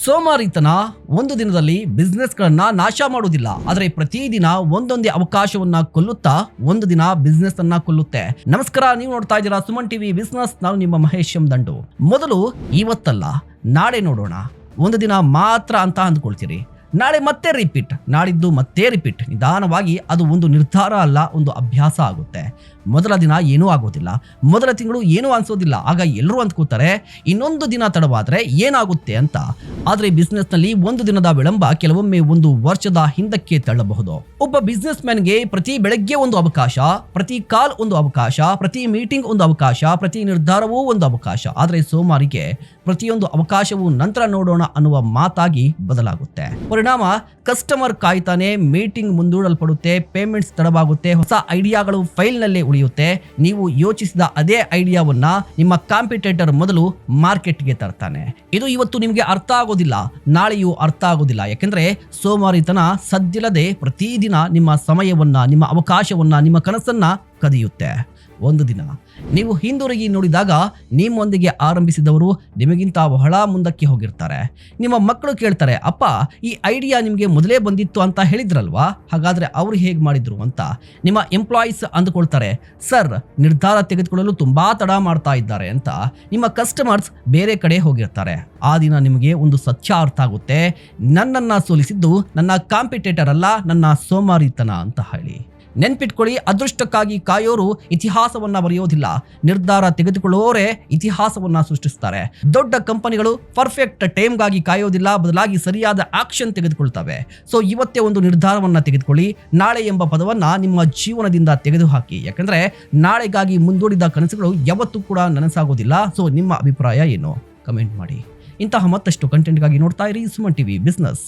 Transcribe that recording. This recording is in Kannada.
ಸೋಮಾರಿತನ ಒಂದು ದಿನದಲ್ಲಿ ಬಿಸ್ನೆಸ್ಗಳನ್ನ ನಾಶ ಮಾಡುವುದಿಲ್ಲ, ಆದರೆ ಪ್ರತಿದಿನ ಒಂದೊಂದೇ ಅವಕಾಶವನ್ನ ಕೊಲ್ಲುತ್ತಾ ಒಂದು ದಿನ ಬಿಸ್ನೆಸ್ ಅನ್ನ ಕೊಲ್ಲುತ್ತೆ. ನಮಸ್ಕಾರ, ನೀವು ನೋಡ್ತಾ ಇದ್ದೀರಾ ಸುಮನ್ ಟಿವಿ ಬಿಸ್ನೆಸ್. ನಾನು ನಿಮ್ಮ ಮಹೇಶ್ ಎಂ ದಂಡು. ಮೊದಲು ಇವತ್ತಲ್ಲ ನಾಳೆ ನೋಡೋಣ, ಒಂದು ದಿನ ಮಾತ್ರ ಅಂತ ಅಂದ್ಕೊಳ್ತೀರಿ. ನಾಳೆ ಮತ್ತೆ ರಿಪೀಟ್, ನಾಡಿದ್ದು ಮತ್ತೆ ರಿಪೀಟ್. ನಿಧಾನವಾಗಿ ಅದು ಒಂದು ನಿರ್ಧಾರ ಅಲ್ಲ, ಒಂದು ಅಭ್ಯಾಸ ಆಗುತ್ತೆ. ಮೊದಲ ದಿನ ಏನೂ ಆಗೋದಿಲ್ಲ, ಮೊದಲ ತಿಂಗಳು ಏನೂ ಅನ್ಸೋದಿಲ್ಲ. ಆಗ ಎಲ್ಲರೂ ಅಂದ್ಕೋತಾರೆ ಇನ್ನೊಂದು ದಿನ ತಡವಾದ್ರೆ ಏನಾಗುತ್ತೆ ಅಂತ. ಆದ್ರೆ ಬಿಸ್ನೆಸ್ ನಲ್ಲಿ ಒಂದು ದಿನದ ವಿಳಂಬ ಕೆಲವೊಮ್ಮೆ ಒಂದು ವರ್ಷದ ಹಿಂದಕ್ಕೆ ತಳ್ಳಬಹುದು. ಒಬ್ಬ ಬಿಸ್ನೆಸ್ ಮ್ಯಾನ್ಗೆ ಪ್ರತಿ ಬೆಳಗ್ಗೆ ಒಂದು ಅವಕಾಶ, ಪ್ರತಿ ಕಾಲ್ ಒಂದು ಅವಕಾಶ, ಪ್ರತಿ ಮೀಟಿಂಗ್ ಒಂದು ಅವಕಾಶ, ಪ್ರತಿ ನಿರ್ಧಾರವೂ ಒಂದು ಅವಕಾಶ. ಆದ್ರೆ ಸೋಮಾರಿಗೆ ಪ್ರತಿಯೊಂದು ಅವಕಾಶವೂ ನಂತರ ನೋಡೋಣ ಅನ್ನುವ ಮಾತಾಗಿ ಬದಲಾಗುತ್ತೆ. ಪರಿಣಾಮ ಕಸ್ಟಮರ್ ಕಾಯ್ತಾನೆ, ಮೀಟಿಂಗ್ ಮುಂದೂಡಲ್ಪಡುತ್ತೆ, ಪೇಮೆಂಟ್ಸ್ ತಡವಾಗುತ್ತೆ, ಹೊಸ ಐಡಿಯಾಗಳು ಫೈಲ್ ನಲ್ಲೇ ಉಳಿಯುತ್ತೆ. ನೀವು ಯೋಚಿಸಿದ ಅದೇ ಐಡಿಯಾವನ್ನ ನಿಮ್ಮ ಕಾಂಪಿಟೇಟರ್ ಮೊದಲು ಮಾರ್ಕೆಟ್ಗೆ ತರ್ತಾನೆ. ಇದು ಇವತ್ತು ನಿಮಗೆ ಅರ್ಥ ಆಗೋದಿಲ್ಲ, ನಾಳೆಯೂ ಅರ್ಥ ಆಗೋದಿಲ್ಲ. ಯಾಕೆಂದ್ರೆ ಸೋಮಾರಿತನ ಸದ್ದಿಲ್ಲದೆ ಪ್ರತಿದಿನ ನಿಮ್ಮ ಸಮಯವನ್ನ, ನಿಮ್ಮ ಅವಕಾಶವನ್ನ, ನಿಮ್ಮ ಕನಸನ್ನ ಕದಿಯುತ್ತೆ. ಒಂದು ದಿನ ನೀವು ಹಿಂದಿರುಗಿ ನೋಡಿದಾಗ ನಿಮ್ಮೊಂದಿಗೆ ಆರಂಭಿಸಿದವರು ನಿಮಗಿಂತ ಬಹಳ ಮುಂದಕ್ಕೆ ಹೋಗಿರ್ತಾರೆ. ನಿಮ್ಮ ಮಕ್ಕಳು ಕೇಳ್ತಾರೆ, ಅಪ್ಪ ಈ ಐಡಿಯಾ ನಿಮಗೆ ಮೊದಲೇ ಬಂದಿತ್ತು ಅಂತ ಹೇಳಿದ್ರಲ್ವಾ, ಹಾಗಾದ್ರೆ ಅವ್ರು ಹೇಗೆ ಮಾಡಿದ್ರು ಅಂತ. ನಿಮ್ಮ ಎಂಪ್ಲಾಯೀಸ್ ಅಂದುಕೊಳ್ತಾರೆ, ಸರ್ ನಿರ್ಧಾರ ತೆಗೆದುಕೊಳ್ಳಲು ತುಂಬಾ ತಡ ಮಾಡ್ತಾ ಇದ್ದಾರೆ ಅಂತ. ನಿಮ್ಮ ಕಸ್ಟಮರ್ಸ್ ಬೇರೆ ಕಡೆ ಹೋಗಿರ್ತಾರೆ. ಆ ದಿನ ನಿಮಗೆ ಒಂದು ಸತ್ಯ ಅರ್ಥ ಆಗುತ್ತೆ, ನನ್ನನ್ನ ಸೋಲಿಸಿದ್ದು ನನ್ನ ಕಾಂಪಿಟೇಟರ್ ಅಲ್ಲ, ನನ್ನ ಸೋಮಾರಿತನ ಅಂತ ಹೇಳಿ. ನೆನ್ಪಿಟ್ಕೊಳ್ಳಿ, ಅದೃಷ್ಟಕ್ಕಾಗಿ ಕಾಯೋರು ಇತಿಹಾಸವನ್ನ ಬರೆಯೋದಿಲ್ಲ, ನಿರ್ಧಾರ ತೆಗೆದುಕೊಳ್ಳೋರೇ ಇತಿಹಾಸವನ್ನ ಸೃಷ್ಟಿಸ್ತಾರೆ. ದೊಡ್ಡ ಕಂಪನಿಗಳು ಪರ್ಫೆಕ್ಟ್ ಟೈಮ್ಗಾಗಿ ಕಾಯೋದಿಲ್ಲ, ಬದಲಾಗಿ ಸರಿಯಾದ ಆಕ್ಷನ್ ತೆಗೆದುಕೊಳ್ತವೆ. ಸೊ ಇವತ್ತೇ ಒಂದು ನಿರ್ಧಾರವನ್ನ ತೆಗೆದುಕೊಳ್ಳಿ. ನಾಳೆ ಎಂಬ ಪದವನ್ನ ನಿಮ್ಮ ಜೀವನದಿಂದ ತೆಗೆದುಹಾಕಿ. ಯಾಕಂದ್ರೆ ನಾಳೆಗಾಗಿ ಮುಂದೂಡಿದ ಕನಸುಗಳು ಯಾವತ್ತೂ ಕೂಡ ನನಸಾಗೋದಿಲ್ಲ. ಸೊ ನಿಮ್ಮ ಅಭಿಪ್ರಾಯ ಏನು, ಕಮೆಂಟ್ ಮಾಡಿ. ಇಂತಹ ಮತ್ತಷ್ಟು ಕಂಟೆಂಟ್ಗಾಗಿ ನೋಡ್ತಾ ಇರಿ ಸುಮನ್ ಟಿವಿ ಬಿಸ್ನೆಸ್.